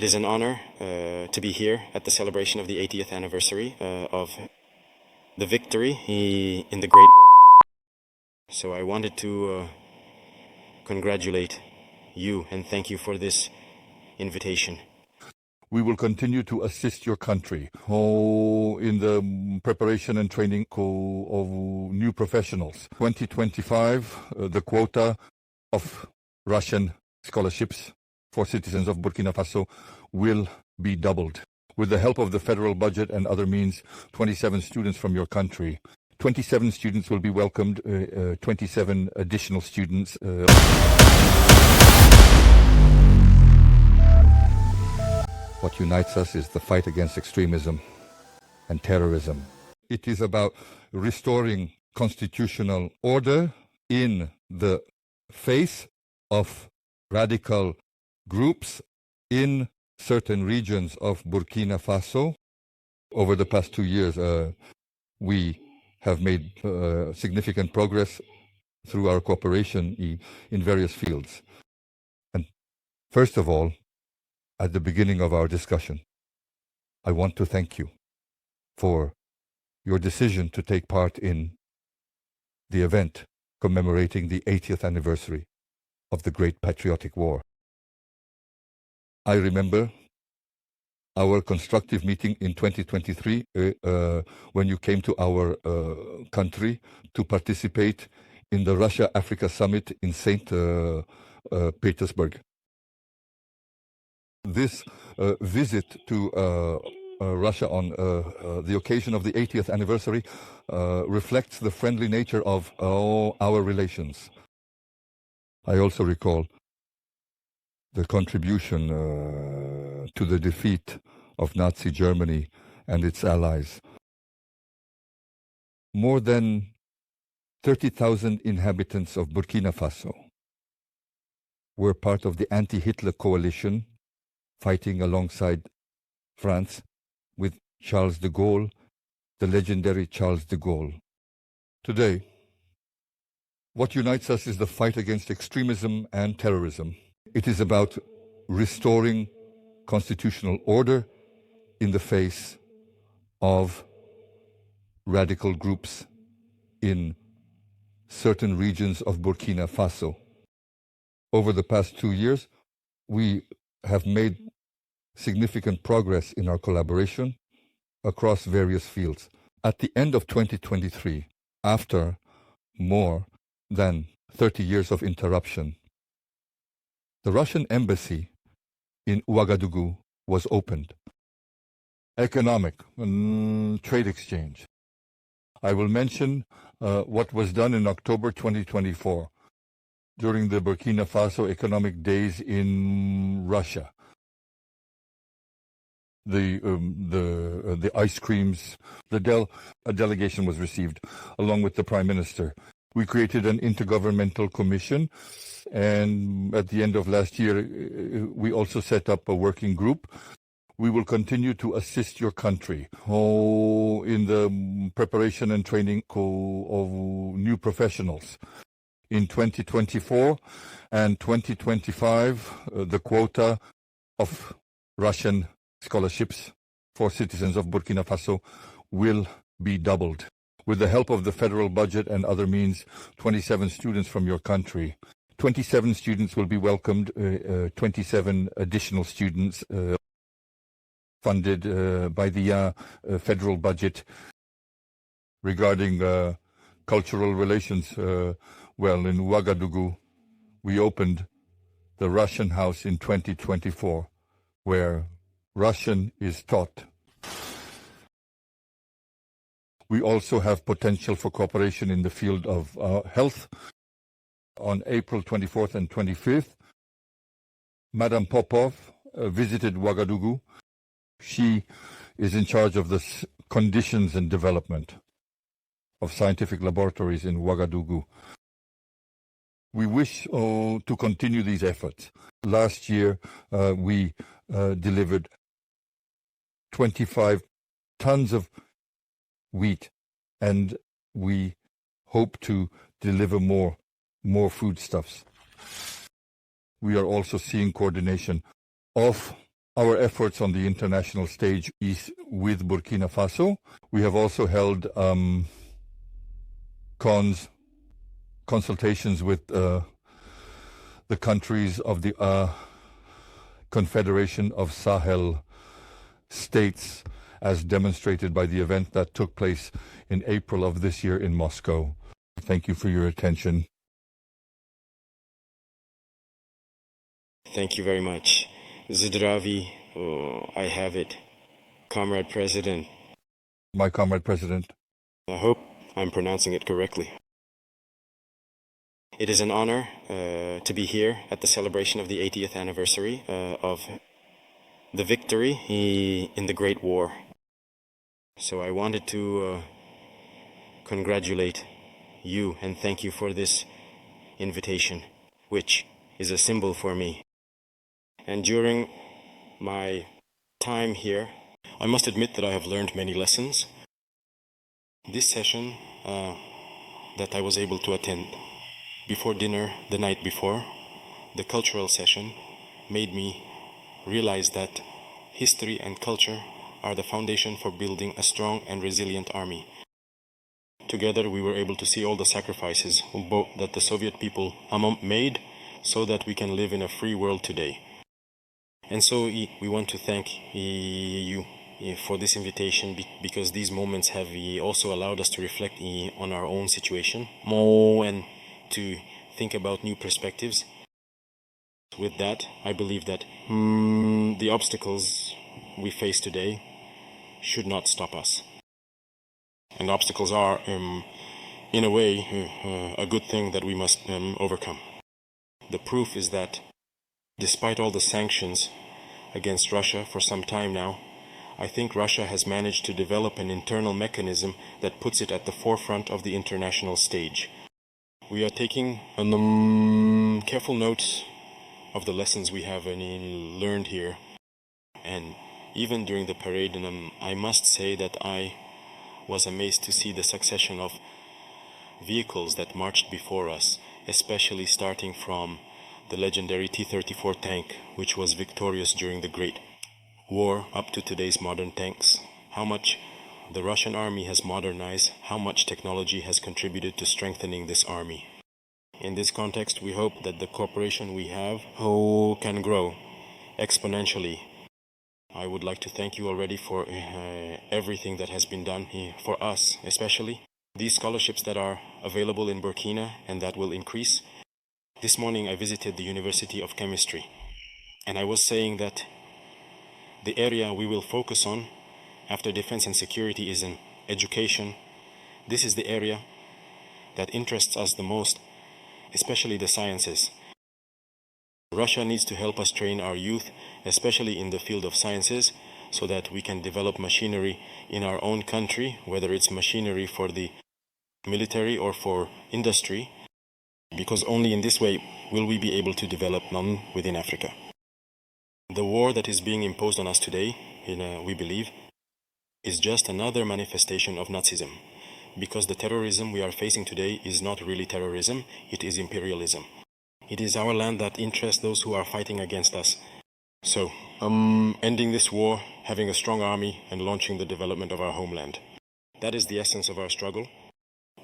It is an honor to be here at the celebration of the 80th anniversary of the victory in the Great War. So I wanted to congratulate you and thank you for this invitation. We will continue to assist your country in the preparation and training of new professionals. 2025, the quota of Russian scholarships for citizens of Burkina Faso will be doubled. With the help of the federal budget and other means, 27 students from your country. 27 students will be welcomed, 27 additional students. What unites us is the fight against extremism and terrorism. It is about restoring constitutional order in the face of radical groups in certain regions of Burkina Faso. Over the past 2 years, we have made significant progress through our cooperation in various fields. And first of all, at the beginning of our discussion, I want to thank you for your decision to take part in the event commemorating the 80th anniversary of the Great Patriotic War. I remember our constructive meeting in 2023 when you came to our country to participate in the Russia-Africa Summit in St. Petersburg. This visit to Russia on the occasion of the 80th anniversary reflects the friendly nature of our relations. I also recall the contribution to the defeat of Nazi Germany and its allies. More than 30,000 inhabitants of Burkina Faso were part of the anti-Hitler coalition fighting alongside France with Charles de Gaulle, the legendary Charles de Gaulle. Today, what unites us is the fight against extremism and terrorism. It is about restoring constitutional order in the face of radical groups in certain regions of Burkina Faso. Over the past 2 years, we have made significant progress in our collaboration across various fields. At the end of 2023, after more than 30 years of interruption, the Russian embassy in Ouagadougou was opened. Economic trade exchange. I will mention what was done in October 2024 during the Burkina Faso Economic Days in Russia. The ice creams, a delegation was received along with the Prime Minister. We created an intergovernmental commission, and at the end of last year, we also set up a working group. We will continue to assist your country in the preparation and training of new professionals. In 2024 and 2025, the quota of Russian scholarships for citizens of Burkina Faso will be doubled. With the help of the federal budget and other means, 27 students from your country. 27 students will be welcomed, 27 additional students funded by the federal budget. Regarding cultural relations, well, in Ouagadougou, we opened the Russian House in 2024, where Russian is taught. We also have potential for cooperation in the field of health. On April 24th and 25th, Madame Popov visited Ouagadougou. She is in charge of the conditions and development of scientific laboratories in Ouagadougou. We wish to continue these efforts. Last year, we delivered 25 tons of wheat, and we hope to deliver more foodstuffs. We are also seeing coordination of our efforts on the international stage is with Burkina Faso. We have also held consultations with the countries of the Confederation of Sahel States, as demonstrated by the event that took place in April of this year in Moscow. Thank you for your attention. Thank you very much. Zdravi, I have it. Comrade President. My Comrade President. I hope I'm pronouncing it correctly. It is an honor to be here at the celebration of the 80th anniversary of the victory in the Great War. So I wanted to congratulate you and thank you for this invitation, which is a symbol for me. And during my time here, I must admit that I have learned many lessons. This session that I was able to attend before dinner the night before, the cultural session, made me realize that history and culture are the foundation for building a strong and resilient army. Together we were able to see all the sacrifices that the Soviet people made so that we can live in a free world today. And so we want to thank you for this invitation, because these moments have also allowed us to reflect on our own situation and to think about new perspectives. With that, I believe that the obstacles we face today should not stop us. And obstacles are, in a way, a good thing that we must overcome. The proof is that despite all the sanctions against Russia for some time now, I think Russia has managed to develop an internal mechanism that puts it at the forefront of the international stage. We are taking careful notes of the lessons we have learned here. And even during the parade, I must say that I was amazed to see the succession of vehicles that marched before us, especially starting from the legendary T-34 tank, which was victorious during the Great War, up to today's modern tanks. How much the Russian army has modernized, how much technology has contributed to strengthening this army. In this context, we hope that the cooperation we have can grow exponentially. I would like to thank you already for everything that has been done for us, especially these scholarships that are available in Burkina and that will increase. This morning I visited the University of Chemistry, and I was saying that the area we will focus on after defense and security is in education. This is the area that interests us the most, especially the sciences. Russia needs to help us train our youth, especially in the field of sciences, so that we can develop machinery in our own country, whether it's machinery for the military or for industry, because only in this way will we be able to develop none within Africa. The war that is being imposed on us today, we believe, is just another manifestation of Nazism, because the terrorism we are facing today is not really terrorism, it is imperialism. It is our land that interests those who are fighting against us. So, ending this war, having a strong army, and launching the development of our homeland. That is the essence of our struggle.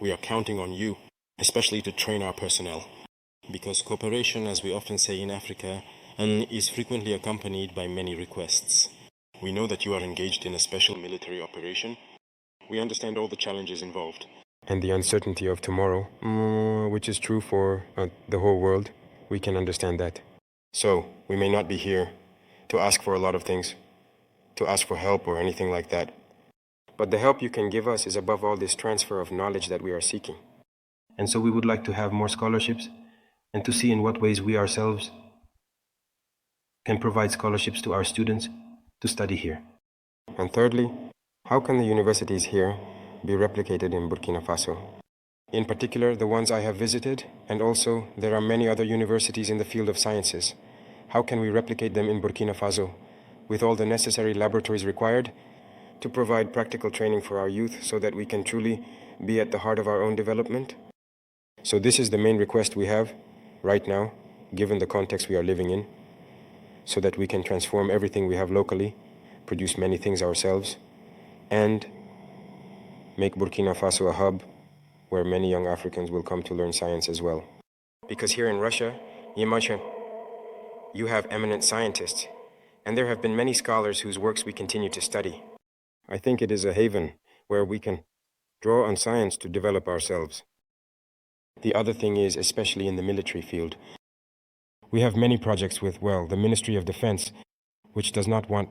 We are counting on you, especially to train our personnel. Because cooperation, as we often say in Africa, is frequently accompanied by many requests. We know that you are engaged in a special military operation. We understand all the challenges involved. And the uncertainty of tomorrow, which is true for the whole world, we can understand that. So, we may not be here to ask for a lot of things, to ask for help or anything like that. But the help you can give us is above all this transfer of knowledge that we are seeking. And so we would like to have more scholarships and to see in what ways we ourselves can provide scholarships to our students to study here. And thirdly, how can the universities here be replicated in Burkina Faso? In particular, the ones I have visited, and also there are many other universities in the field of sciences. How can we replicate them in Burkina Faso with all the necessary laboratories required to provide practical training for our youth so that we can truly be at the heart of our own development? So this is the main request we have right now, given the context we are living in. so that we can transform everything we have locally, produce many things ourselves, and make Burkina Faso a hub where many young Africans will come to learn science as well. Because here in Russia, you have eminent scientists, and there have been many scholars whose works we continue to study. I think it is a haven where we can draw on science to develop ourselves. The other thing is, especially in the military field, we have many projects with, well, the Ministry of Defense, which does not want